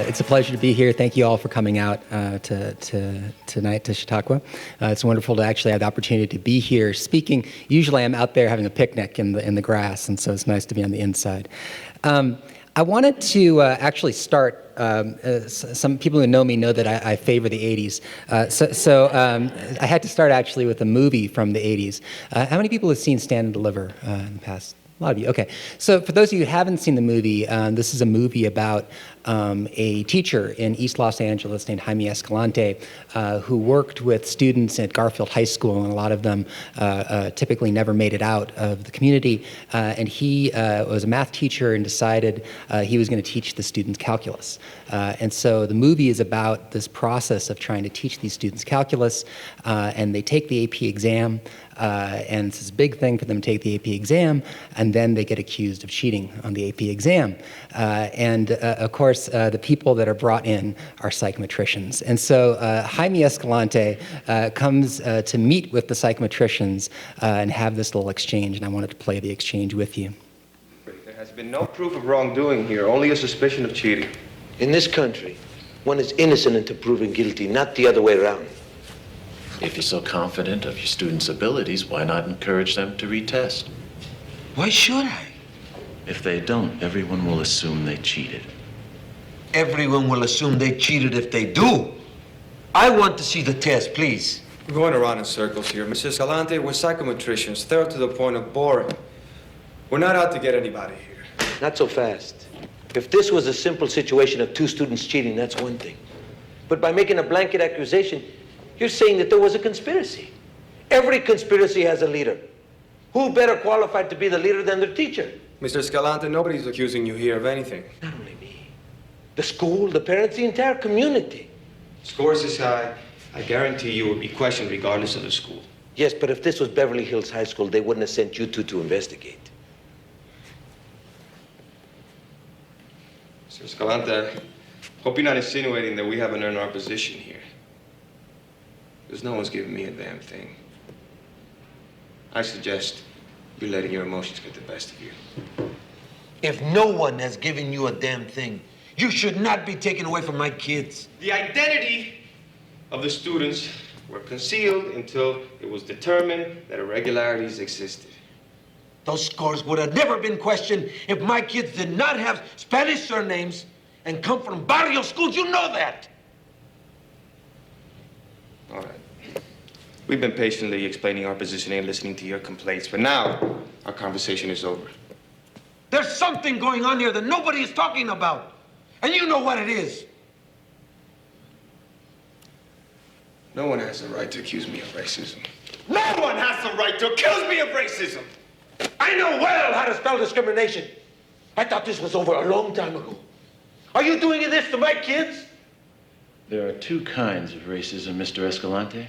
It's a pleasure to be here. Thank you all for coming out tonight to Chautauqua. It's wonderful to actually have the opportunity to be here speaking. Usually I'm out there having a picnic in the grass, and so it's nice to be on the inside. I wanted to actually start. Some people who know me know that I favor the 80s. So I had to start actually with a movie from the 80s. How many people have seen Stand and Deliver in the past? A lot of you. Okay. So for those of you who haven't seen the movie, this is a movie about a teacher in East Los Angeles named Jaime Escalante who worked with students at Garfield High School, and a lot of them typically never made it out of the community. And he was a math teacher and decided he was going to teach the students calculus. And so the movie is about this process of trying to teach these students calculus, and they take the AP exam. And it's this big thing for them to take the AP exam, and then they get accused of cheating on the AP exam. Of course, the people that are brought in are psychometricians. And so Jaime Escalante comes to meet with the psychometricians and have this little exchange, and I wanted to play the exchange with you. There has been no proof of wrongdoing here, only a suspicion of cheating. In this country, one is innocent until proven guilty, not the other way around. If you're so confident of your students' abilities, why not encourage them to retest? Why should I? If they don't, everyone will assume they cheated. Everyone will assume they cheated if they do. I want to see the test, please. We're going around in circles here. Mrs. Escalante, we're psychometricians, thorough to the point of boring. We're not out to get anybody here. Not so fast. If this was a simple situation of two students cheating, that's one thing. But by making a blanket accusation, you're saying that there was a conspiracy. Every conspiracy has a leader. Who better qualified to be the leader than their teacher? Mr. Escalante, nobody's accusing you here of anything. Not only me. The school, the parents, the entire community. Scores is high. I guarantee you will be questioned regardless of the school. Yes, but if this was Beverly Hills High School, they wouldn't have sent you two to investigate. Mr. Escalante, hope you're not insinuating that we haven't earned our position here. Because no one's giving me a damn thing. I suggest you're letting your emotions get the best of you. If no one has given you a damn thing, you should not be taken away from my kids. The identity of the students were concealed until it was determined that irregularities existed. Those scores would have never been questioned if my kids did not have Spanish surnames and come from barrio schools. You know that. All right. We've been patiently explaining our position and listening to your complaints, but now our conversation is over. There's something going on here that nobody is talking about, and you know what it is. No one has the right to accuse me of racism. No one has the right to accuse me of racism! I know well how to spell discrimination. I thought this was over a long time ago. Are you doing this to my kids? There are two kinds of racism, Mr. Escalante.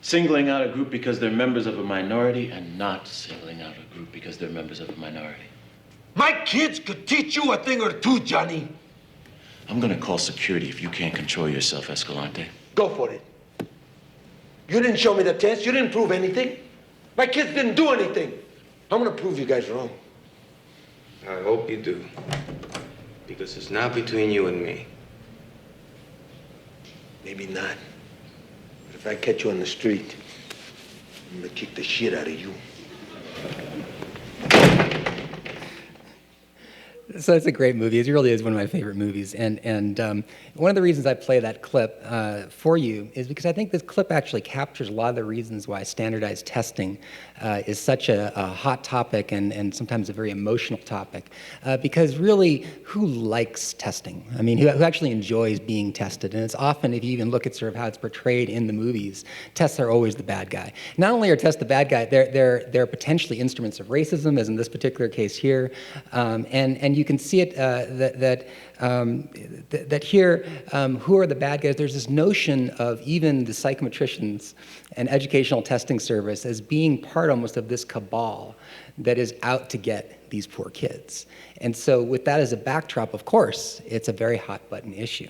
Singling out a group because they're members of a minority and not singling out a group because they're members of a minority. My kids could teach you a thing or two, Johnny. I'm gonna call security if you can't control yourself, Escalante. Go for it. You didn't show me the test. You didn't prove anything. My kids didn't do anything. I'm gonna prove you guys wrong. I hope you do. Because it's not between you and me. Maybe not. But if I catch you on the street, I'm gonna kick the shit out of you. So it's a great movie. It really is one of my favorite movies. And one of the reasons I play that clip for you is because I think this clip actually captures a lot of the reasons why standardized testing is such a hot topic and sometimes a very emotional topic. Because really, who likes testing? I mean, who actually enjoys being tested? And it's often, if you even look at sort of how it's portrayed in the movies, tests are always the bad guy. Not only are tests the bad guy, they're potentially instruments of racism, as in this particular case here. And you can see it that here, who are the bad guys? There's this notion of even the psychometricians and educational testing service as being part almost of this cabal that is out to get these poor kids. And so with that as a backdrop, of course, it's a very hot button issue.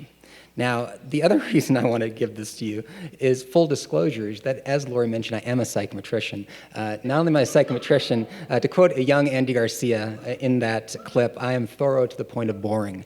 Now, the other reason I want to give this to you is full disclosure, is that, as Lori mentioned, I am a psychometrician. Not only am I a psychometrician, to quote a young Andy Garcia in that clip, I am thorough to the point of boring.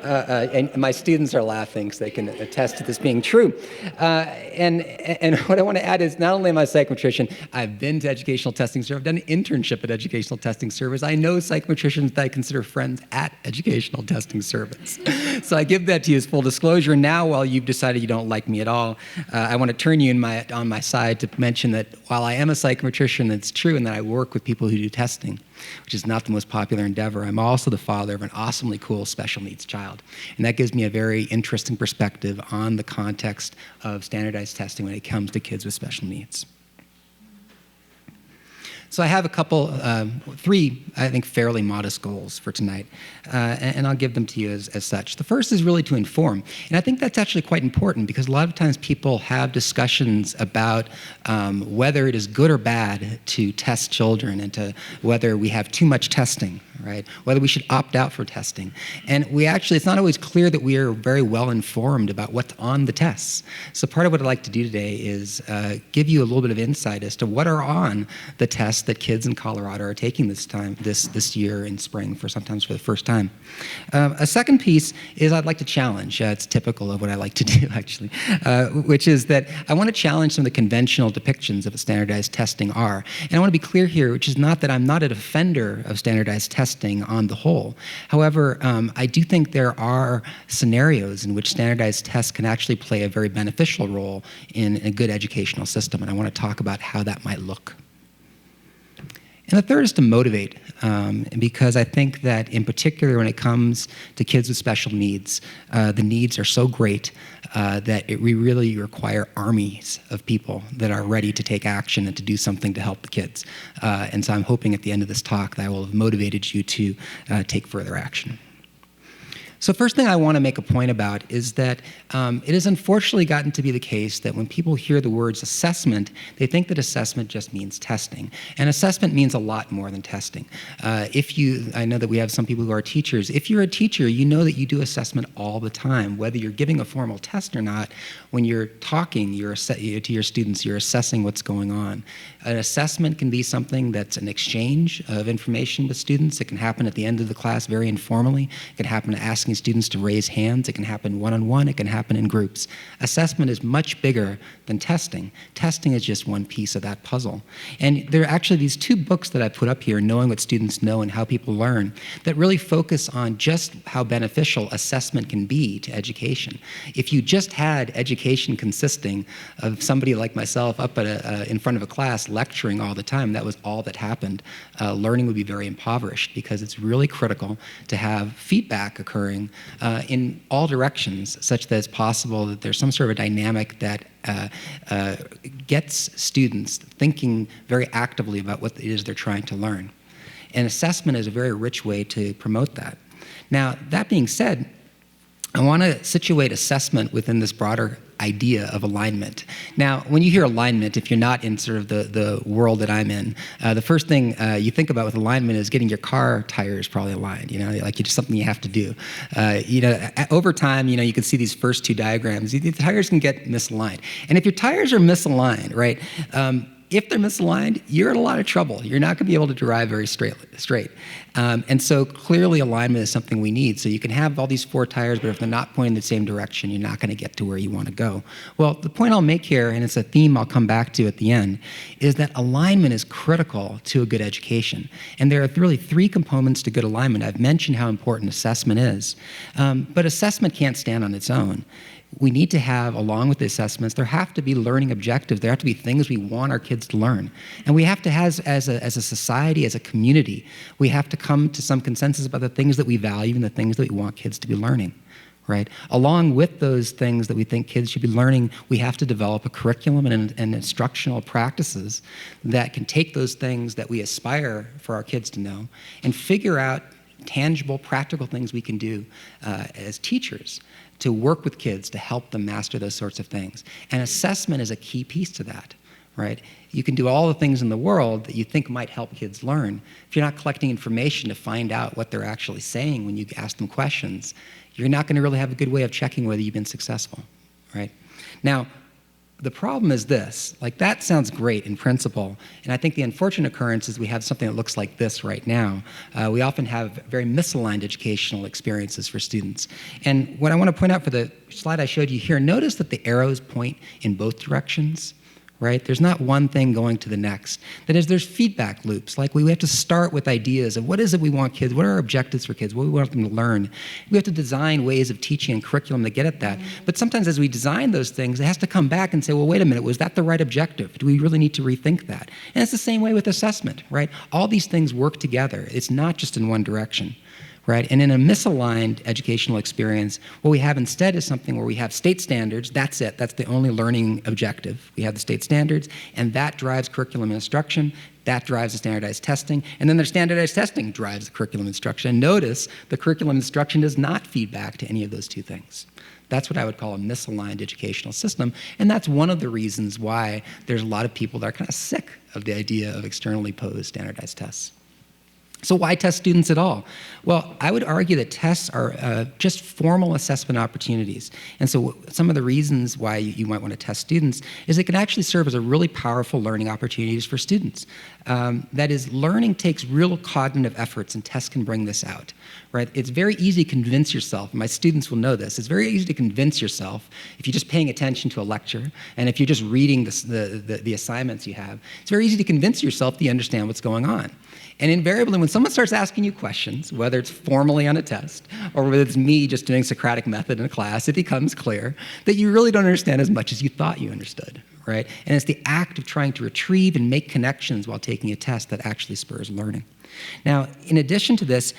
And my students are laughing, so they can attest to this being true. And what I want to add is, not only am I a psychometrician, I've been to Educational Testing Service, I've done an internship at Educational Testing Service. I know psychometricians that I consider friends at Educational Testing Service. So I give that to you as full disclosure. Now, while you've decided you don't like me at all, I want to turn you on my side to mention that while I am a psychometrician, it's true, and that I work with people who do testing, which is not the most popular endeavor. I'm also the father of an awesomely cool special needs child. And that gives me a very interesting perspective on the context of standardized testing when it comes to kids with special needs. So I have three, I think, fairly modest goals for tonight, and I'll give them to you as such. The first is really to inform, and I think that's actually quite important, because a lot of times people have discussions about whether it is good or bad to test children, and to whether we have too much testing, right? Whether we should opt out for testing. And it's not always clear that we are very well informed about what's on the tests. So part of what I'd like to do today is give you a little bit of insight as to what are on the tests that kids in Colorado are taking this year in spring, sometimes for the first time. A second piece is I'd like to challenge. It's typical of what I like to do, actually, which is that I want to challenge some of the conventional depictions of what standardized testing are. And I want to be clear here, which is not that I'm not a defender of standardized testing on the whole. However, I do think there are scenarios in which standardized tests can actually play a very beneficial role in a good educational system, and I want to talk about how that might look. And the third is to motivate, because I think that in particular when it comes to kids with special needs, the needs are so great that we really require armies of people that are ready to take action and to do something to help the kids. And so I'm hoping at the end of this talk that I will have motivated you to take further action. So first thing I want to make a point about is that it has unfortunately gotten to be the case that when people hear the words assessment, they think that assessment just means testing. And assessment means a lot more than testing. I know that we have some people who are teachers. If you're a teacher, you know that you do assessment all the time. Whether you're giving a formal test or not, when you're talking to your students, you're assessing what's going on. An assessment can be something that's an exchange of information with students. It can happen at the end of the class very informally. It can happen asking students to raise hands. It can happen one-on-one. It can happen in groups. Assessment is much bigger than testing. Testing is just one piece of that puzzle. And there are actually these two books that I put up here, Knowing What Students Know and How People Learn, that really focus on just how beneficial assessment can be to education. If you just had education consisting of somebody like myself up in front of a class lecturing all the time, that was all that happened, learning would be very impoverished, because it's really critical to have feedback occurring in all directions, such that it's possible that there's some sort of a dynamic that gets students thinking very actively about what it is they're trying to learn. And assessment is a very rich way to promote that. Now, that being said, I want to situate assessment within this broader idea of alignment. Now, when you hear alignment, if you're not in sort of the world that I'm in, the first thing you think about with alignment is getting your car tires probably aligned, like it's something you have to do. Over time, you can see these first two diagrams, the tires can get misaligned. And if your tires are misaligned, right, if they're misaligned, you're in a lot of trouble. You're not going to be able to drive very straight. And so clearly alignment is something we need. So you can have all these four tires, but if they're not pointing in the same direction, you're not going to get to where you want to go. Well, the point I'll make here, and it's a theme I'll come back to at the end, is that alignment is critical to a good education. And there are really three components to good alignment. I've mentioned how important assessment is, but assessment can't stand on its own. We need to have, along with the assessments, there have to be learning objectives. There have to be things we want our kids to learn. And we have to, as a society, as a community, we have to come to some consensus about the things that we value and the things that we want kids to be learning, right? Along with those things that we think kids should be learning, we have to develop a curriculum and instructional practices that can take those things that we aspire for our kids to know and figure out tangible, practical things we can do as teachers to work with kids to help them master those sorts of things. And assessment is a key piece to that, right? You can do all the things in the world that you think might help kids learn. If you're not collecting information to find out what they're actually saying when you ask them questions, you're not going to really have a good way of checking whether you've been successful, right? Now, the problem is this, like that sounds great in principle, and I think the unfortunate occurrence is we have something that looks like this right now. We often have very misaligned educational experiences for students. And what I want to point out for the slide I showed you here, notice that the arrows point in both directions. Right? There's not one thing going to the next. That is, there's feedback loops. Like we have to start with ideas of what is it we want kids, what are our objectives for kids, what do we want them to learn. We have to design ways of teaching and curriculum to get at that. But sometimes as we design those things, it has to come back and say, well, wait a minute, was that the right objective? Do we really need to rethink that? And it's the same way with assessment, right? All these things work together. It's not just in one direction. Right? And in a misaligned educational experience, what we have instead is something where we have state standards, that's it, that's the only learning objective. We have the state standards, and that drives curriculum and instruction, that drives the standardized testing, and then the standardized testing drives the curriculum instruction. And notice the curriculum instruction does not feed back to any of those two things. That's what I would call a misaligned educational system, and that's one of the reasons why there's a lot of people that are kind of sick of the idea of externally posed standardized tests. So why test students at all? Well, I would argue that tests are just formal assessment opportunities. And so some of the reasons why you might want to test students is it can actually serve as a really powerful learning opportunities for students. That is, learning takes real cognitive efforts, and tests can bring this out. Right? It's very easy to convince yourself, and my students will know this, it's very easy to convince yourself if you're just paying attention to a lecture, and if you're just reading the assignments you have, it's very easy to convince yourself that you understand what's going on. And invariably, when someone starts asking you questions, whether it's formally on a test or whether it's me just doing Socratic method in a class, it becomes clear that you really don't understand as much as you thought you understood, right? And it's the act of trying to retrieve and make connections while taking a test that actually spurs learning. Now, in addition to this,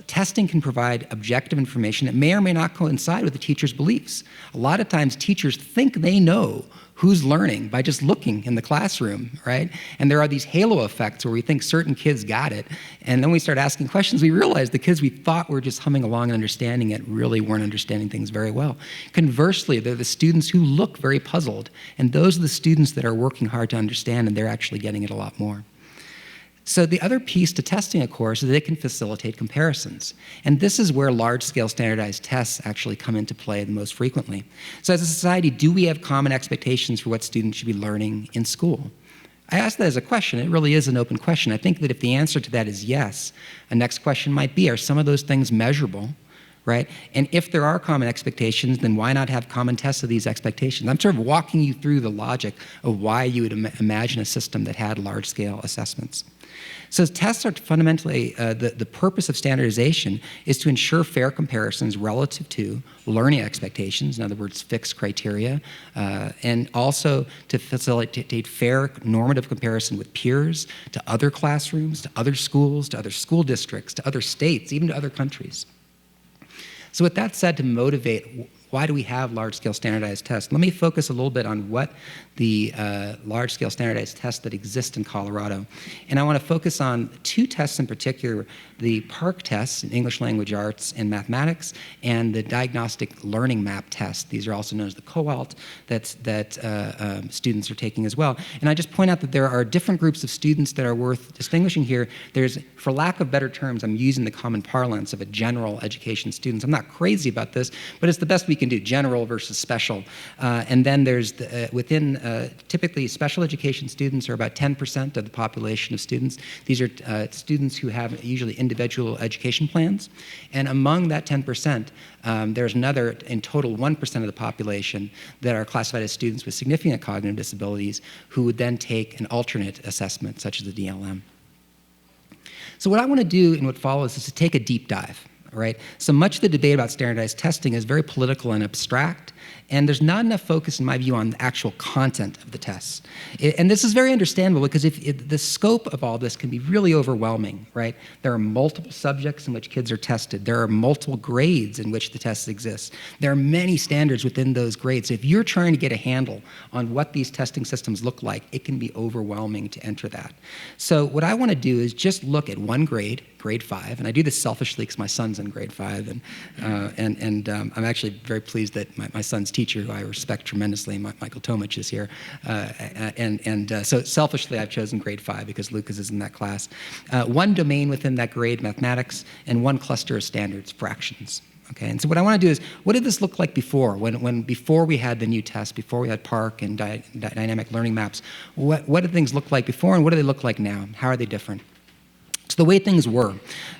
testing can provide objective information that may or may not coincide with the teacher's beliefs. A lot of times teachers think they know who's learning by just looking in the classroom, right? And there are these halo effects where we think certain kids got it, and then we start asking questions, we realize the kids we thought were just humming along and understanding it really weren't understanding things very well. Conversely, they're the students who look very puzzled, and those are the students that are working hard to understand, and they're actually getting it a lot more. So the other piece to testing, of course, is that it can facilitate comparisons. And this is where large-scale standardized tests actually come into play the most frequently. So as a society, do we have common expectations for what students should be learning in school? I ask that as a question. It really is an open question. I think that if the answer to that is yes, a next question might be, are some of those things measurable? Right? And if there are common expectations, then why not have common tests of these expectations? I'm sort of walking you through the logic of why you would imagine a system that had large-scale assessments. So tests are fundamentally, the purpose of standardization is to ensure fair comparisons relative to learning expectations, in other words, fixed criteria, and also to facilitate fair normative comparison with peers, to other classrooms, to other schools, to other school districts, to other states, even to other countries. So with that said, to motivate, why do we have large-scale standardized tests? Let me focus a little bit on what the large-scale standardized tests that exist in Colorado. And I want to focus on two tests in particular, the PARCC tests in English Language Arts and Mathematics, and the Diagnostic Learning Map test. These are also known as the COALT that students are taking as well. And I just point out that there are different groups of students that are worth distinguishing here. There's, for lack of better terms, I'm using the common parlance of a general education student. I'm not crazy about this, but it's the best we can do, general versus special. And then there's, typically special education students are about 10% of the population of students. These are students who have usually individual education plans. And among that 10%, there's another, in total, 1% of the population that are classified as students with significant cognitive disabilities who would then take an alternate assessment, such as the DLM. So what I want to do in what follows is to take a deep dive. Right? So much of the debate about standardized testing is very political and abstract, and there's not enough focus, in my view, on the actual content of the tests. And this is very understandable because the scope of all this can be really overwhelming, right? There are multiple subjects in which kids are tested. There are multiple grades in which the tests exist. There are many standards within those grades. So if you're trying to get a handle on what these testing systems look like, it can be overwhelming to enter that. So what I want to do is just look at one grade, grade 5, and I do this selfishly because my son's in grade 5, and I'm actually very pleased that my son's teacher, who I respect tremendously, Michael Tomich, is here. So selfishly, I've chosen grade 5 because Lucas is in that class. One domain within that grade, mathematics, and one cluster of standards, fractions. Okay, and so what I want to do is, what did this look like before? Before we had the new test, before we had PARCC and dynamic learning maps, what did things look like before, and what do they look like now? How are they different? So the way things were,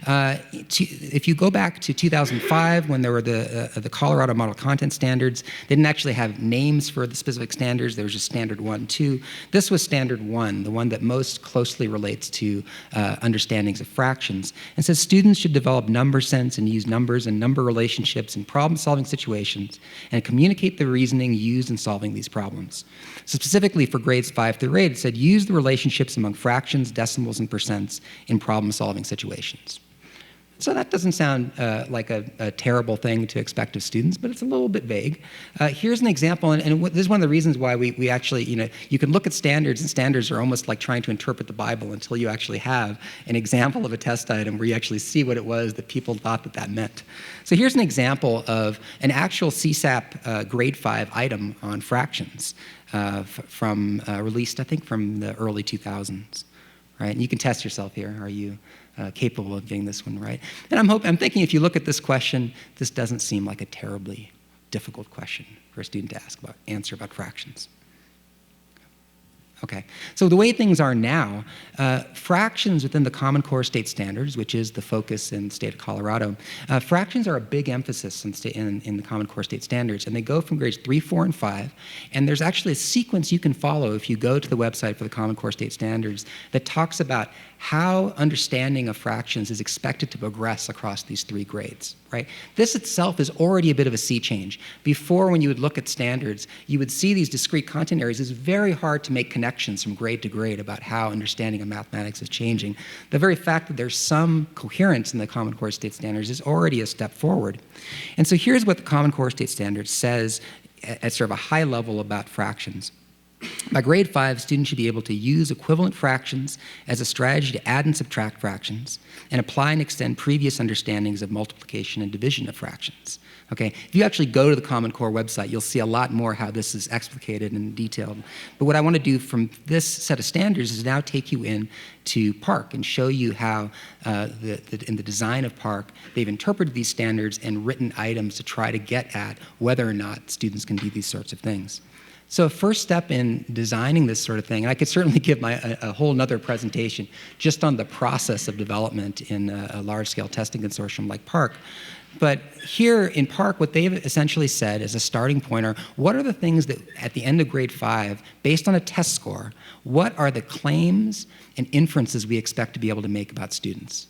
if you go back to 2005, when there were the Colorado Model Content Standards, they didn't actually have names for the specific standards. There was just Standard 1, 2. This was Standard 1, the one that most closely relates to understandings of fractions. And says students should develop number sense and use numbers and number relationships in problem-solving situations and communicate the reasoning used in solving these problems. So specifically for grades 5 through 8, it said use the relationships among fractions, decimals, and percents in problem-solving situations. So that doesn't sound like a terrible thing to expect of students, but it's a little bit vague. Here's an example, and this is one of the reasons why we actually, you can look at standards, and standards are almost like trying to interpret the Bible until you actually have an example of a test item where you actually see what it was that people thought that meant. So here's an example of an actual CSAP grade 5 item on fractions released, I think, from the early 2000s. Right? And you can test yourself here. Are you capable of getting this one right? And I'm thinking if you look at this question, this doesn't seem like a terribly difficult question for a student to answer about fractions. Okay, so the way things are now, fractions within the Common Core State Standards, which is the focus in the state of Colorado, fractions are a big emphasis in the Common Core State Standards, and they go from grades 3, 4, and 5, and there's actually a sequence you can follow if you go to the website for the Common Core State Standards that talks about how understanding of fractions is expected to progress across these 3 grades, right? This itself is already a bit of a sea change. Before, when you would look at standards, you would see these discrete content areas. It's very hard to make connections from grade to grade about how understanding of mathematics is changing. The very fact that there's some coherence in the Common Core State Standards is already a step forward. And so here's what the Common Core State Standards says at sort of a high level about fractions. By grade 5, students should be able to use equivalent fractions as a strategy to add and subtract fractions and apply and extend previous understandings of multiplication and division of fractions. Okay, if you actually go to the Common Core website, you'll see a lot more how this is explicated and detailed. But what I want to do from this set of standards is now take you in to PARCC and show you how in the design of PARCC, they've interpreted these standards and written items to try to get at whether or not students can do these sorts of things. So a first step in designing this sort of thing, and I could certainly give a whole nother presentation just on the process of development in a large-scale testing consortium like PARCC. But here in PARCC, what they've essentially said as a starting point are, what are the things that at the end of grade 5, based on a test score, what are the claims and inferences we expect to be able to make about students?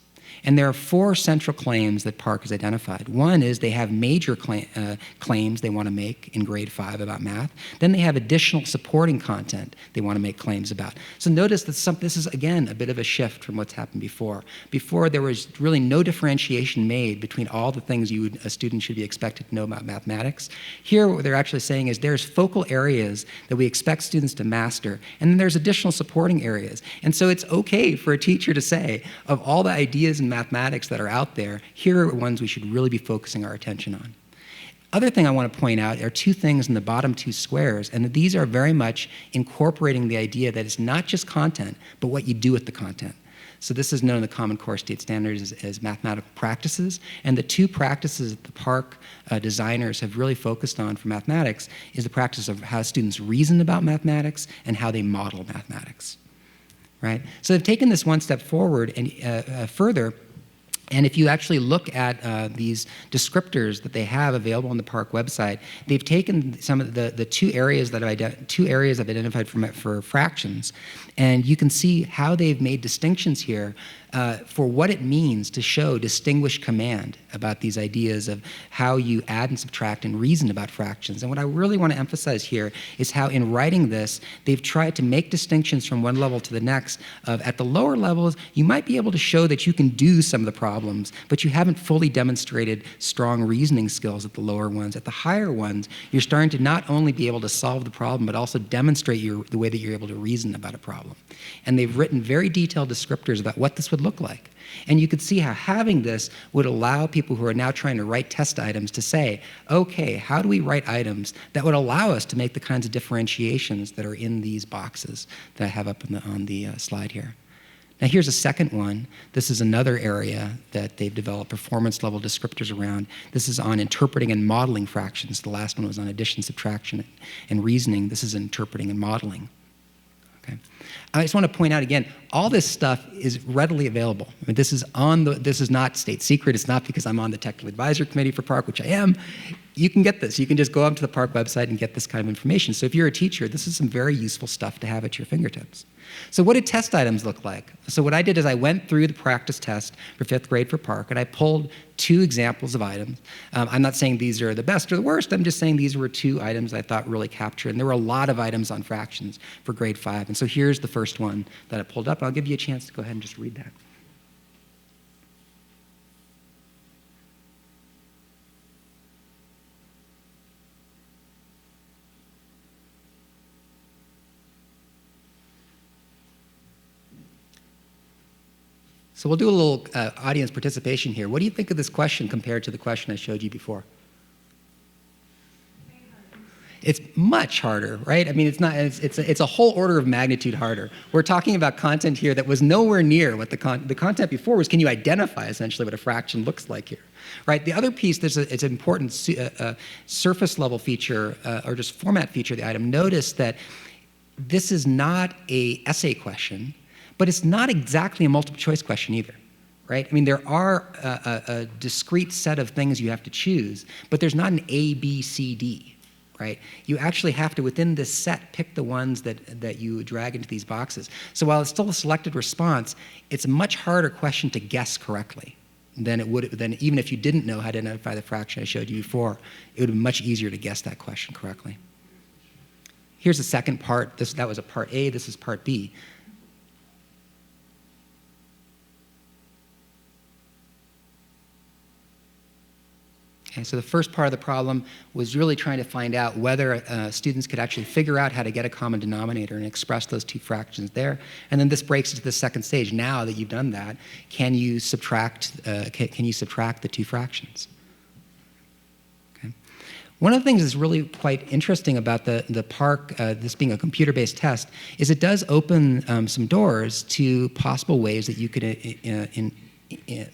And there are 4 central claims that PARCC has identified. One is they have major claims they want to make in grade 5 about math. Then they have additional supporting content they want to make claims about. So notice that this is, again, a bit of a shift from what's happened before. Before, there was really no differentiation made between all the things a student should be expected to know about mathematics. Here, what they're actually saying is there's focal areas that we expect students to master, and then there's additional supporting areas. And so it's okay for a teacher to say, of all the ideas in mathematics that are out there, here are ones we should really be focusing our attention on. Other thing I want to point out are 2 things in the bottom 2 squares, and these are very much incorporating the idea that it's not just content, but what you do with the content. So this is known in the Common Core State Standards as mathematical practices, and the 2 practices that the PARCC designers have really focused on for mathematics is the practice of how students reason about mathematics and how they model mathematics. Right? So they've taken this one step forward and further, and if you actually look at these descriptors that they have available on the PARCC website, they've taken some of the 2 areas that I've identified for fractions, and you can see how they've made distinctions here for what it means to show distinguished command about these ideas of how you add and subtract and reason about fractions. And what I really want to emphasize here is how in writing this, they've tried to make distinctions from one level to the next of at the lower levels, you might be able to show that you can do some of the problems problems, but you haven't fully demonstrated strong reasoning skills at the lower ones. At the higher ones, you're starting to not only be able to solve the problem, but also demonstrate the way that you're able to reason about a problem. And they've written very detailed descriptors about what this would look like. And you could see how having this would allow people who are now trying to write test items to say, okay, how do we write items that would allow us to make the kinds of differentiations that are in these boxes that I have up on the slide here. Now here's a second one. This is another area that they've developed performance level descriptors around. This is on interpreting and modeling fractions. The last one was on addition, subtraction, and reasoning. This is interpreting and modeling. Okay. I just want to point out again, all this stuff is readily available. I mean, this is not state secret. It's not because I'm on the technical advisory committee for PARCC, which I am. You can get this. You can just go up to the PARCC website and get this kind of information. So if you're a teacher, this is some very useful stuff to have at your fingertips. So what did test items look like? So what I did is I went through the practice test for 5th grade for PARCC, and I pulled 2 examples of items. I'm not saying these are the best or the worst. I'm just saying these were 2 items I thought really captured. And there were a lot of items on fractions for grade 5. And so here's the first one that I pulled up. I'll give you a chance to go ahead and just read that. So we'll do a little audience participation here. What do you think of this question compared to the question I showed you before? It's much harder, right? I mean, it's a whole order of magnitude harder. We're talking about content here that was nowhere near what the content before was. Can you identify essentially what a fraction looks like here, right? The other piece, it's an important surface level feature or just format feature of the item. Notice that this is not an essay question, but it's not exactly a multiple choice question either, right? I mean, there are a discrete set of things you have to choose, but there's not an A, B, C, D, right? You actually have to, within this set, pick the ones that you drag into these boxes. So while it's still a selected response, it's a much harder question to guess correctly than even if you didn't know how to identify the fraction I showed you before. It would be much easier to guess that question correctly. Here's the second part. That was a part A. This is part B. Okay, so the first part of the problem was really trying to find out whether students could actually figure out how to get a common denominator and express those 2 fractions there. And then this breaks into the second stage. Now that you've done that, can you subtract the 2 fractions? Okay. One of the things that's really quite interesting about the PARCC, this being a computer-based test, is it does open some doors to possible ways that you could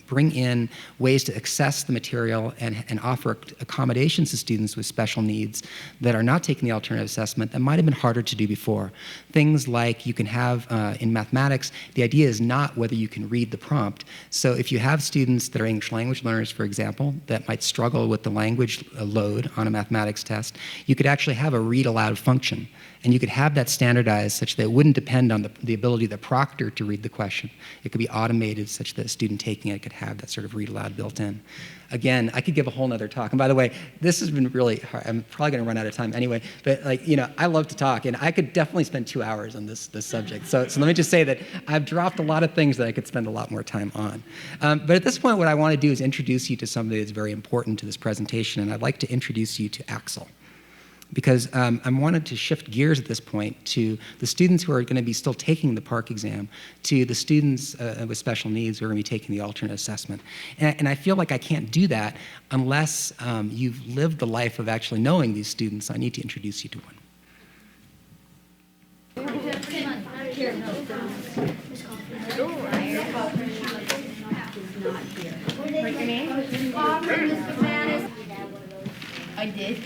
bring in ways to access the material and offer accommodations to students with special needs that are not taking the alternative assessment that might have been harder to do before. Things like you can have in mathematics, the idea is not whether you can read the prompt. So if you have students that are English language learners, for example, that might struggle with the language load on a mathematics test, you could actually have a read aloud function. And you could have that standardized such that it wouldn't depend on the ability of the proctor to read the question. It could be automated such that a student taking it could have that sort of read aloud built in. Again, I could give a whole nother talk. And by the way, this has been really hard. I'm probably going to run out of time anyway. But I love to talk, and I could definitely spend 2 hours on this subject. So let me just say that I've dropped a lot of things that I could spend a lot more time on. But at this point, what I want to do is introduce you to somebody that's very important to this presentation, and I'd like to introduce you to Axel. Because I wanted to shift gears at this point to the students who are going to be still taking the PARCC exam, to the students with special needs who are going to be taking the alternate assessment. And I feel like I can't do that unless you've lived the life of actually knowing these students. I need to introduce you to one. I did.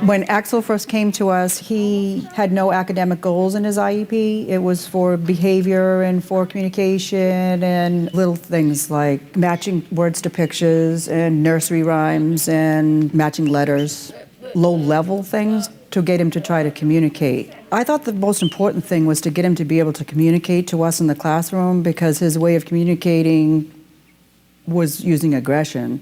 When Axel first came to us, he had no academic goals in his IEP. It was for behavior and for communication and little things like matching words to pictures and nursery rhymes and matching letters, low-level things to get him to try to communicate. I thought the most important thing was to get him to be able to communicate to us in the classroom because his way of communicating was using aggression.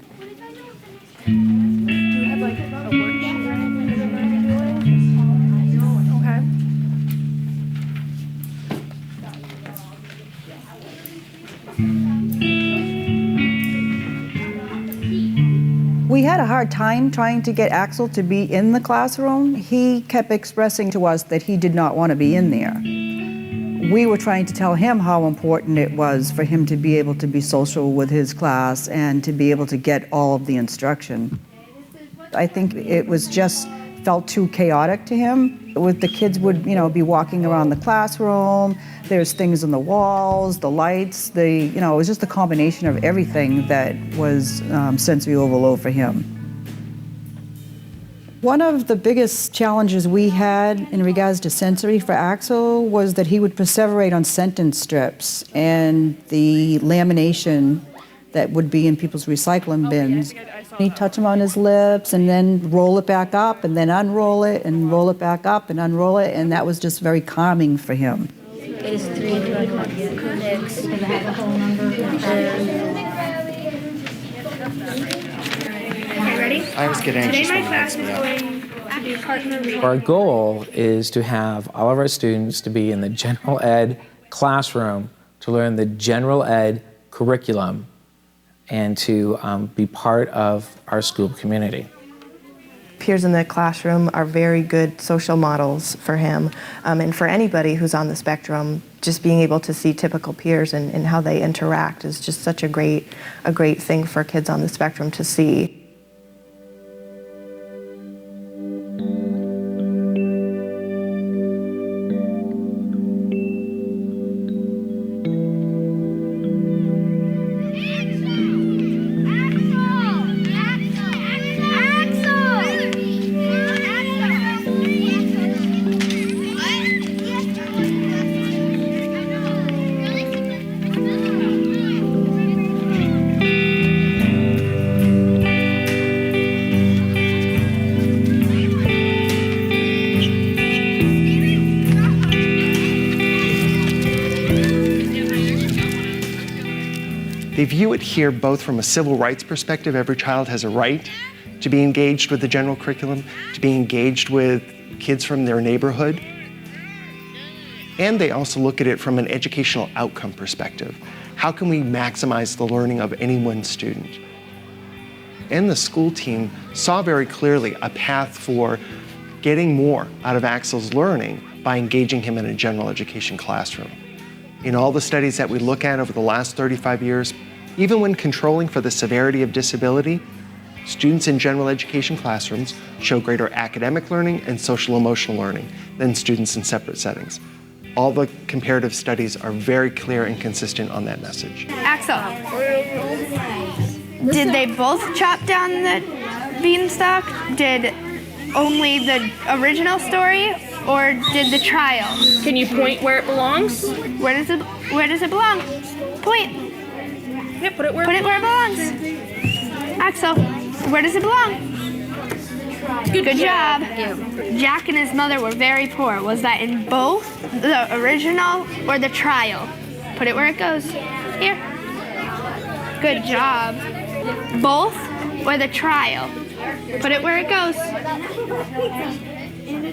We had a hard time trying to get Axel to be in the classroom. He kept expressing to us that he did not want to be in there. We were trying to tell him how important it was for him to be able to be social with his class and to be able to get all of the instruction. I think it was just felt too chaotic to him. With the kids would, be walking around the classroom. There's things on the walls, the lights, it was just a combination of everything that was sensory overload for him. One of the biggest challenges we had in regards to sensory for Axel was that he would perseverate on sentence strips and the lamination that would be in people's recycling bins. He'd touch them on his lips and then roll it back up and then unroll it and roll it back up and unroll it, and that was just very calming for him. It is 3 o'clock. 6. I have the whole number. Okay, ready? I always get anxious Today my when class it is wakes me going to do partner reading. Our goal is to have all of our students to be in the general ed classroom to learn the general ed curriculum and to be part of our school community. Peers in the classroom are very good social models for him, and for anybody who's on the spectrum, just being able to see typical peers and how they interact is just such a great thing for kids on the spectrum to see. They view it here both from a civil rights perspective. Every child has a right to be engaged with the general curriculum, to be engaged with kids from their neighborhood. And they also look at it from an educational outcome perspective. How can we maximize the learning of any one student? And the school team saw very clearly a path for getting more out of Axel's learning by engaging him in a general education classroom. In all the studies that we look at over the last 35 years, even when controlling for the severity of disability, students in general education classrooms show greater academic learning and social emotional learning than students in separate settings. All the comparative studies are very clear and consistent on that message. Axel, did they both chop down the beanstalk? Did only the original story, or did the trial? Can you point where it belongs? Where does it belong? Point. Yeah, put it where it belongs. Axel, where does it belong? Good job. Jack and his mother were very poor. Was that in both the original or the trial? Put it where it goes. Here. Good job. Both or the trial? Put it where it goes.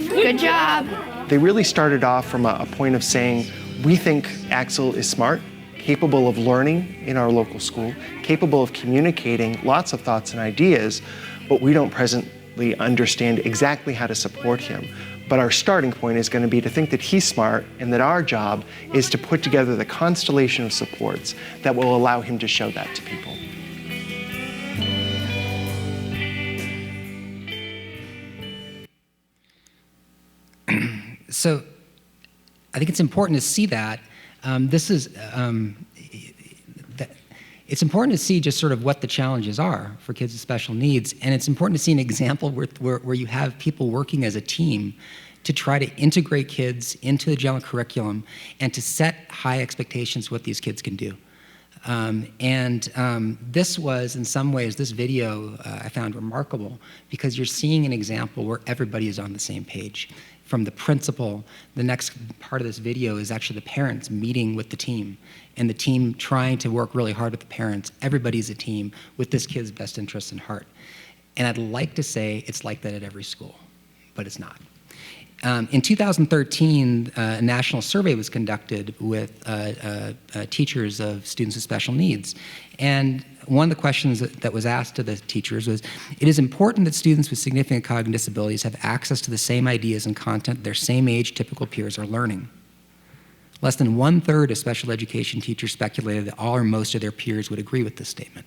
Good job. They really started off from a point of saying, we think Axel is smart, capable of learning in our local school, capable of communicating lots of thoughts and ideas, but we don't presently understand exactly how to support him. But our starting point is going to be to think that he's smart and that our job is to put together the constellation of supports that will allow him to show that to people. So I think it's important to see that. It's important to see just sort of what the challenges are for kids with special needs, and it's important to see an example where you have people working as a team to try to integrate kids into the general curriculum and to set high expectations what these kids can do. This was, in some ways, this video I found remarkable because you're seeing an example where everybody is on the same page. From the principal, the next part of this video is actually the parents meeting with the team and the team trying to work really hard with the parents. Everybody's a team with this kid's best interest in heart. And I'd like to say it's like that at every school, but it's not. In 2013, a national survey was conducted with teachers of students with special needs. And one of the questions that was asked to the teachers was, it is important that students with significant cognitive disabilities have access to the same ideas and content their same age typical peers are learning. Less than 1/3 of special education teachers speculated that all or most of their peers would agree with this statement.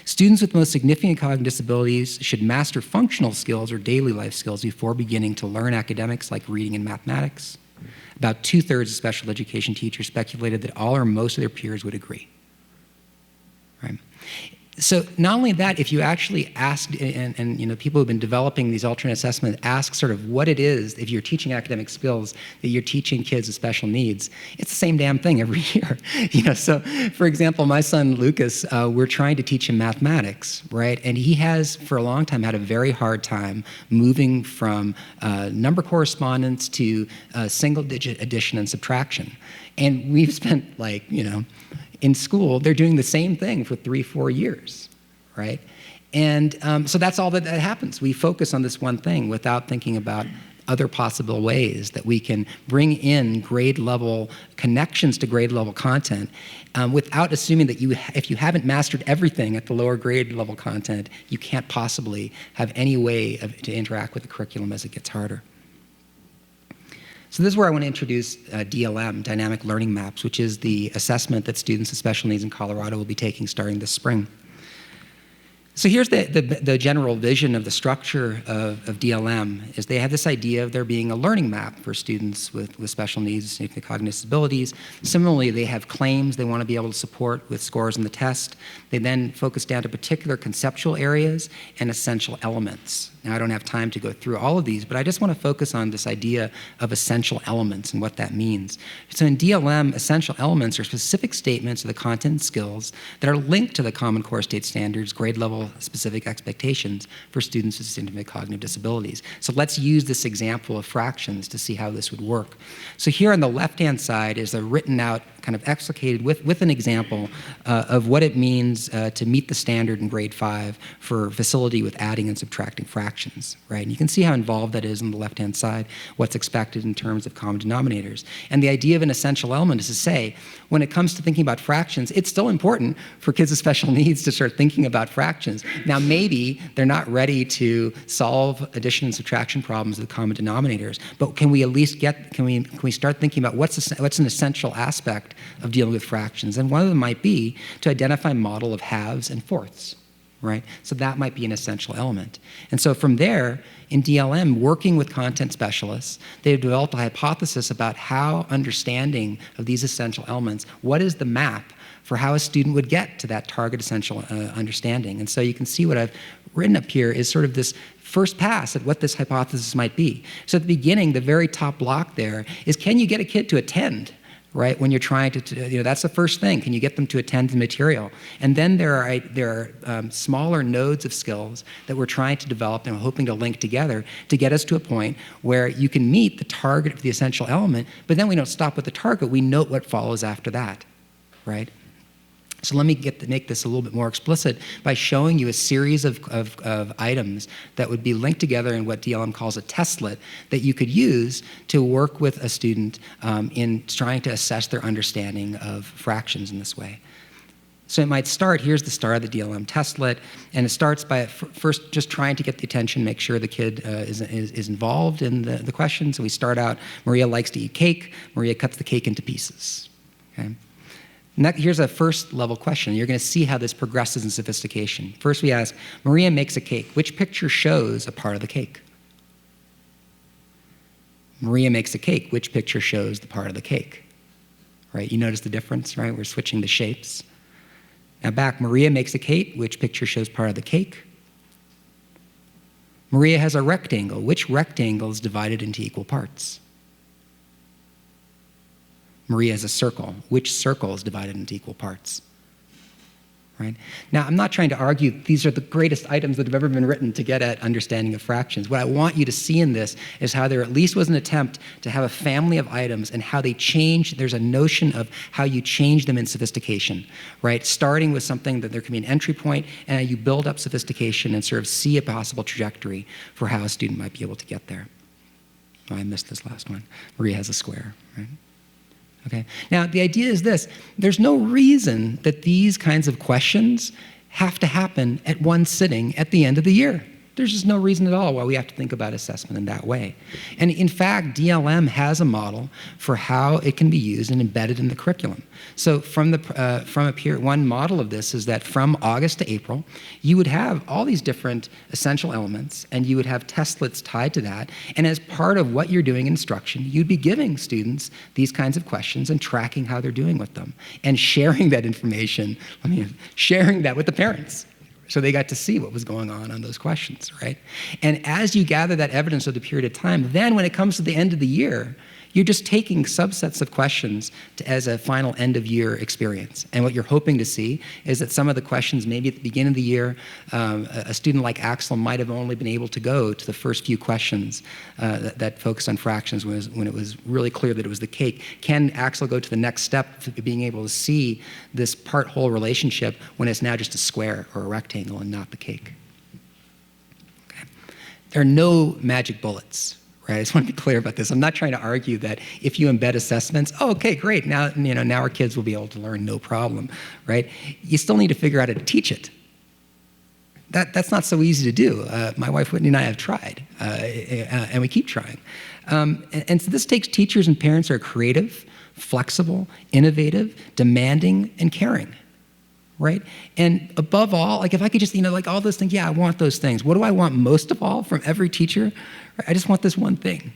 Students with most significant cognitive disabilities should master functional skills or daily life skills before beginning to learn academics like reading and mathematics. About 2/3 of special education teachers speculated that all or most of their peers would agree. Right? So not only that, if you actually ask, and you know, people who've been developing these alternate assessments ask sort of what it is, if you're teaching academic skills, that you're teaching kids with special needs, it's the same damn thing every year. You know, so for example, my son Lucas, we're trying to teach him mathematics, right? And he has, for a long time, had a very hard time moving from number correspondence to single-digit addition and subtraction. And we've spent, like, you know, in school, they're doing the same thing for 3-4 years, right? And so that's all that happens. We focus on this one thing without thinking about other possible ways that we can bring in grade level connections to grade level content without assuming that if you haven't mastered everything at the lower grade level content, you can't possibly have any way to interact with the curriculum as it gets harder. So this is where I want to introduce DLM, Dynamic Learning Maps, which is the assessment that students with special needs in Colorado will be taking starting this spring. So here's the general vision of the structure of DLM, is they have this idea of there being a learning map for students with special needs, significant cognitive disabilities. Similarly, they have claims they want to be able to support with scores in the test. They then focus down to particular conceptual areas and essential elements. Now, I don't have time to go through all of these, but I just want to focus on this idea of essential elements and what that means. So in DLM, essential elements are specific statements of the content and skills that are linked to the Common Core State Standards grade level specific expectations for students with significant cognitive disabilities. So let's use this example of fractions to see how this would work. So here on the left-hand side is a written out, kind of explicated with an example of what it means to meet the standard in grade 5 for facility with adding and subtracting fractions, right? And you can see how involved that is on the left-hand side, what's expected in terms of common denominators. And the idea of an essential element is to say, when it comes to thinking about fractions, it's still important for kids with special needs to start thinking about fractions. Now, maybe they're not ready to solve addition and subtraction problems with common denominators, but can we at least can we start thinking about what's an essential aspect of dealing with fractions? And one of them might be to identify a model of halves and fourths, right? So that might be an essential element. And so from there, in DLM, working with content specialists, they've developed a hypothesis about how understanding of these essential elements, what is the map for how a student would get to that target essential understanding. And so you can see what I've written up here is sort of this first pass at what this hypothesis might be. So at the beginning, the very top block there is, can you get a kid to attend? Right, when you're trying to, you know, that's the first thing. Can you get them to attend the material? And then there are smaller nodes of skills that we're trying to develop and hoping to link together to get us to a point where you can meet the target of the essential element, but then we don't stop with the target. We note what follows after that, right? So let me make this a little bit more explicit by showing you a series of items that would be linked together in what DLM calls a testlet that you could use to work with a student in trying to assess their understanding of fractions in this way. So it might start, here's the start of the DLM testlet, and it starts by first just trying to get the attention, make sure the kid is involved in the question. So we start out, Maria likes to eat cake. Maria cuts the cake into pieces, okay? Here's a first level question. You're going to see how this progresses in sophistication. First we ask, Maria makes a cake. Which picture shows a part of the cake? Maria makes a cake. Which picture shows the part of the cake? Right, you notice the difference, right? We're switching the shapes. Now back, Maria makes a cake. Which picture shows part of the cake? Maria has a rectangle. Which rectangle is divided into equal parts? Maria has a circle. Which circle is divided into equal parts? Right? Now, I'm not trying to argue these are the greatest items that have ever been written to get at understanding of fractions. What I want you to see in this is how there at least was an attempt to have a family of items and how they change. There's a notion of how you change them in sophistication, right? Starting with something that there can be an entry point, and you build up sophistication and sort of see a possible trajectory for how a student might be able to get there. Oh, I missed this last one. Maria has a square, right? Okay. Now, the idea is this. There's no reason that these kinds of questions have to happen at one sitting at the end of the year. There's just no reason at all why we have to think about assessment in that way. And in fact, DLM has a model for how it can be used and embedded in the curriculum. So from one model of this is that from August to April, you would have all these different essential elements, and you would have testlets tied to that. And as part of what you're doing in instruction, you'd be giving students these kinds of questions and tracking how they're doing with them, and sharing that information, sharing that with the parents. So they got to see what was going on those questions, right? And as you gather that evidence over the period of time, then when it comes to the end of the year, you're just taking subsets of questions as a final end-of-year experience. And what you're hoping to see is that some of the questions, maybe at the beginning of the year, a student like Axel might have only been able to go to the first few questions that focused on fractions when it was really clear that it was the cake. Can Axel go to the next step to being able to see this part-whole relationship when it's now just a square or a rectangle and not the cake? Okay. There are no magic bullets. Right? I just want to be clear about this. I'm not trying to argue that if you embed assessments, oh, okay, great, now our kids will be able to learn no problem, right? You still need to figure out how to teach it. That's not so easy to do. My wife Whitney and I have tried, and we keep trying. And so this takes teachers and parents who are creative, flexible, innovative, demanding, and caring. Right? And above all, like if I could just, like all those things, yeah, I want those things. What do I want most of all from every teacher? I just want this one thing.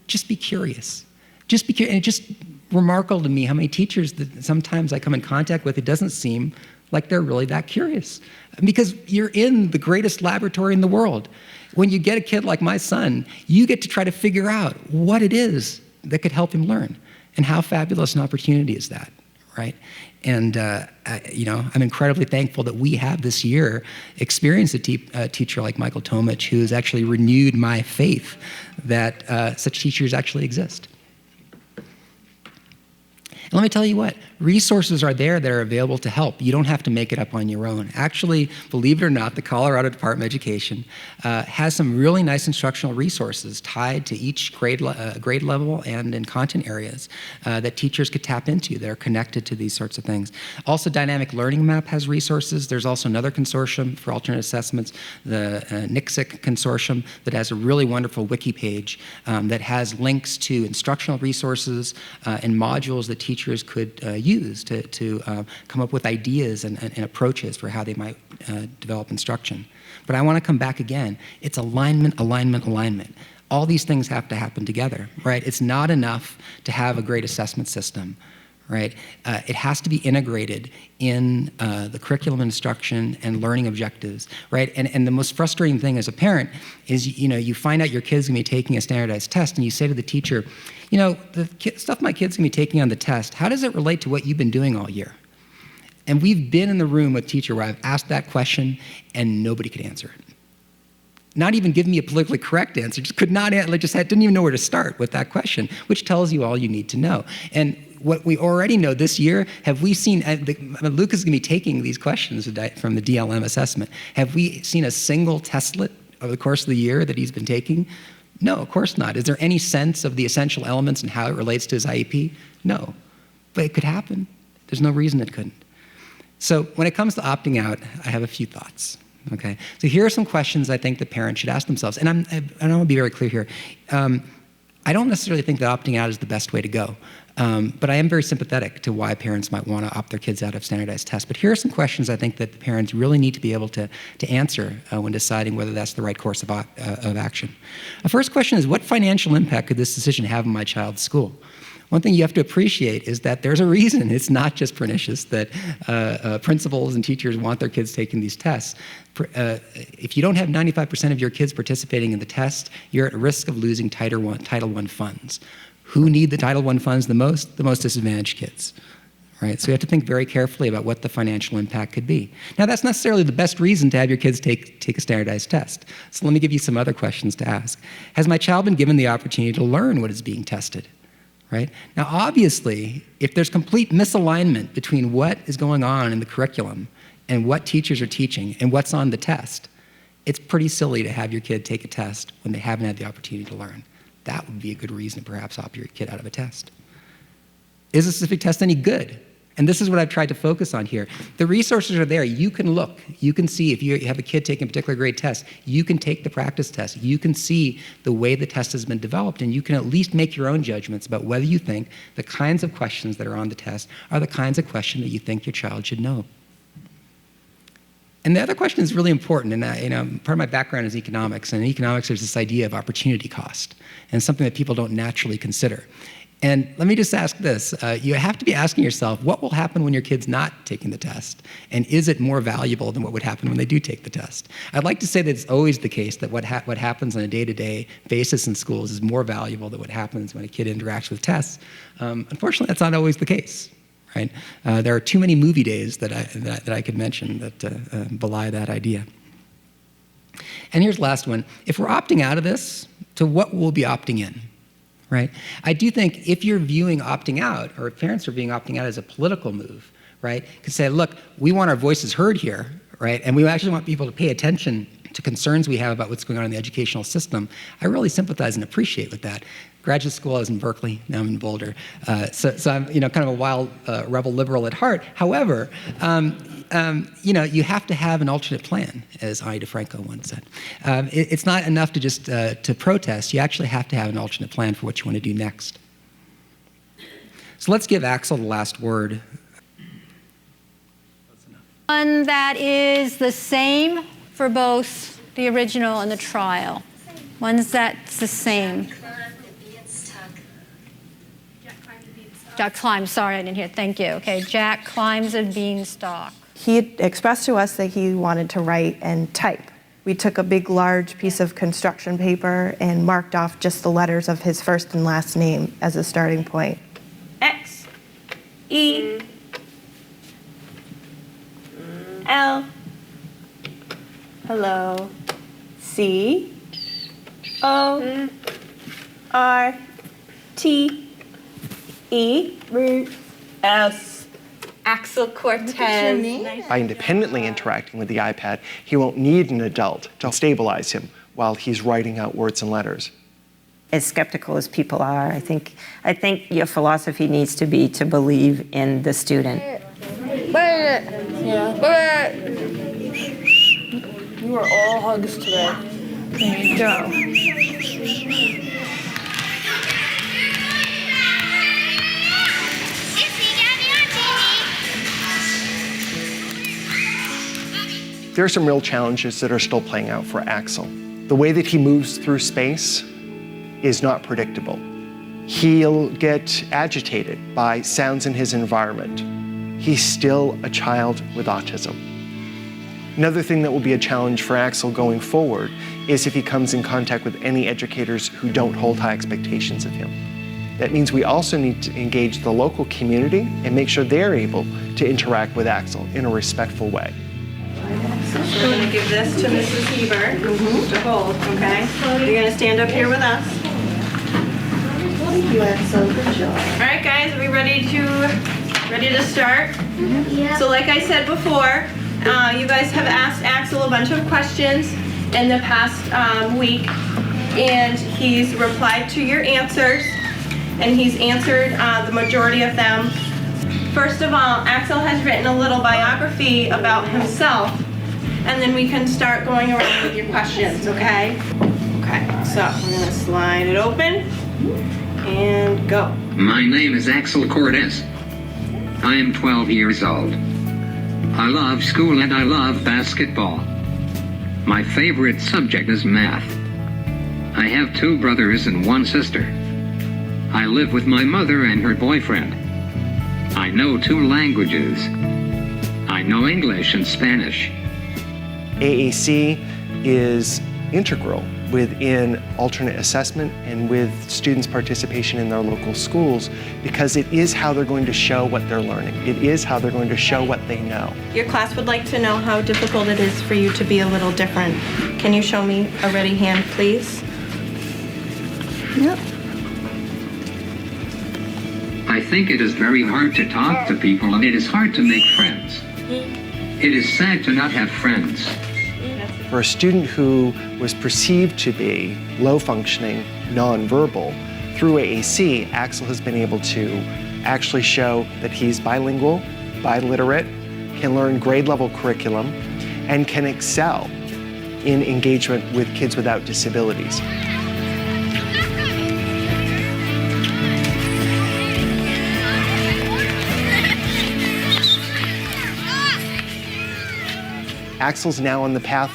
Just be curious. Just be curious. And it's just remarkable to me how many teachers that sometimes I come in contact with, it doesn't seem like they're really that curious. Because you're in the greatest laboratory in the world. When you get a kid like my son, you get to try to figure out what it is that could help him learn. And how fabulous an opportunity is that, right? And I'm incredibly thankful that we have this year experienced a teacher like Michael Tomich, who has actually renewed my faith that such teachers actually exist. And let me tell you what, resources are there that are available to help. You don't have to make it up on your own. Actually, believe it or not, the Colorado Department of Education has some really nice instructional resources tied to each grade level and in content areas that teachers could tap into that are connected to these sorts of things. Also, Dynamic Learning Map has resources. There's also another consortium for alternate assessments, the NICSIC consortium, that has a really wonderful wiki page that has links to instructional resources and modules that teachers could use to come up with ideas and approaches for how they might develop instruction. But I want to come back again. It's alignment, alignment, alignment. All these things have to happen together, right? It's not enough to have a great assessment system, right? It has to be integrated in the curriculum instruction and learning objectives, right? And the most frustrating thing as a parent is, you find out your kid's gonna be taking a standardized test and you say to the teacher, the stuff my kid's gonna be taking on the test, how does it relate to what you've been doing all year? And we've been in the room with a teacher where I've asked that question and nobody could answer it. Not even give me a politically correct answer, just could not, didn't even know where to start with that question, which tells you all you need to know. And what we already know this year, have we seen, Luke is gonna be taking these questions from the DLM assessment. Have we seen a single testlet over the course of the year that he's been taking? No, of course not. Is there any sense of the essential elements and how it relates to his IEP? No, but it could happen. There's no reason it couldn't. So when it comes to opting out, I have a few thoughts. Okay, so here are some questions I think the parents should ask themselves. And I want to be very clear here. I don't necessarily think that opting out is the best way to go. But I am very sympathetic to why parents might want to opt their kids out of standardized tests. But here are some questions I think that the parents really need to be able to answer when deciding whether that's the right course of action. The first question is, what financial impact could this decision have on my child's school? One thing you have to appreciate is that there's a reason it's not just pernicious that principals and teachers want their kids taking these tests. If you don't have 95% of your kids participating in the test, you're at risk of losing Title I funds. Who need the Title I funds the most? The most disadvantaged kids, right? So you have to think very carefully about what the financial impact could be. Now, that's necessarily the best reason to have your kids take a standardized test. So let me give you some other questions to ask. Has my child been given the opportunity to learn what is being tested, right? Now, obviously, if there's complete misalignment between what is going on in the curriculum and what teachers are teaching and what's on the test, it's pretty silly to have your kid take a test when they haven't had the opportunity to learn. That would be a good reason to perhaps opt your kid out of a test. Is a specific test any good? And this is what I've tried to focus on here. The resources are there. You can look. You can see if you have a kid taking a particular grade test, you can take the practice test. You can see the way the test has been developed, and you can at least make your own judgments about whether you think the kinds of questions that are on the test are the kinds of questions that you think your child should know. And the other question is really important, and part of my background is economics, and in economics there's this idea of opportunity cost, and something that people don't naturally consider. And let me just ask this, you have to be asking yourself, what will happen when your kid's not taking the test? And is it more valuable than what would happen when they do take the test? I'd like to say that it's always the case that what happens on a day-to-day basis in schools is more valuable than what happens when a kid interacts with tests. Unfortunately, that's not always the case. Right? There are too many movie days that I could mention that belie that idea. And here's the last one. If we're opting out of this, to what will we be opting in? Right? I do think if you're viewing opting out, or if parents are viewing opting out as a political move, right? You could say, look, we want our voices heard here, right? And we actually want people to pay attention to concerns we have about what's going on in the educational system. I really sympathize and appreciate with that. Graduate school, I was in Berkeley, now I'm in Boulder. So I'm kind of a wild rebel liberal at heart. However, you have to have an alternate plan, as Ani DeFranco once said. It's not enough to just to protest. You actually have to have an alternate plan for what you want to do next. So let's give Axel the last word. One that is the same for both the original and the trial. One's that's the same. Jack climbs, sorry, I didn't hear, thank you. Okay, Jack climbs a beanstalk. He had expressed to us that he wanted to write and type. We took a big, large piece of construction paper and marked off just the letters of his first and last name as a starting point. X, E, L, Hello. C, O, R, T, E, S, Axel Cortez. By independently interacting with the iPad, he won't need an adult to stabilize him while he's writing out words and letters. As skeptical as people are, I think your philosophy needs to be to believe in the student. You are all hugs today. There you go. There are some real challenges that are still playing out for Axel. The way that he moves through space is not predictable. He'll get agitated by sounds in his environment. He's still a child with autism. Another thing that will be a challenge for Axel going forward is if he comes in contact with any educators who don't hold high expectations of him. That means we also need to engage the local community and make sure they're able to interact with Axel in a respectful way. We're going to give this to Mrs. Heber to hold, okay? You're going to stand up here with us. You Axel, good job. All right, guys, are we ready to start? Yeah. So like I said before, you guys have asked Axel a bunch of questions in the past week, and he's replied to your answers, and he's answered the majority of them. First of all, Axel has written a little biography about himself, and then we can start going around with your questions, okay? Okay, so I'm gonna slide it open and go. My name is Axel Cortez. I am 12 years old. I love school and I love basketball. My favorite subject is math. I have 2 brothers and 1 sister. I live with my mother and her boyfriend. I know 2 languages. I know English and Spanish. AAC is integral within alternate assessment and with students' participation in their local schools, because it is how they're going to show what they're learning. It is how they're going to show what they know. Your class would like to know how difficult it is for you to be a little different. Can you show me a ready hand, please? Yep. I think it is very hard to talk to people and it is hard to make friends. It is sad to not have friends. For a student who was perceived to be low-functioning, nonverbal, through AAC, Axel has been able to actually show that he's bilingual, biliterate, can learn grade-level curriculum, and can excel in engagement with kids without disabilities. Axel's now on the path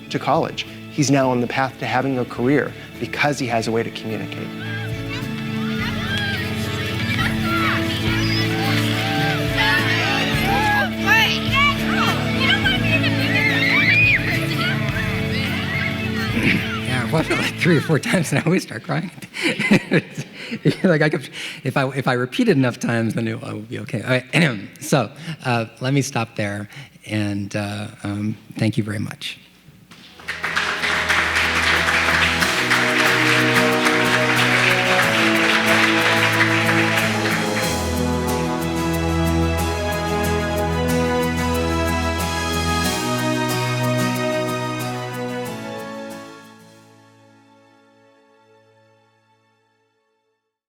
to college. He's now on the path to having a career because he has a way to communicate. Yeah, I've watched it like 3 or 4 times and I always start crying. Like if I repeat it enough times, then it will be okay. All right, so let me stop there, and thank you very much.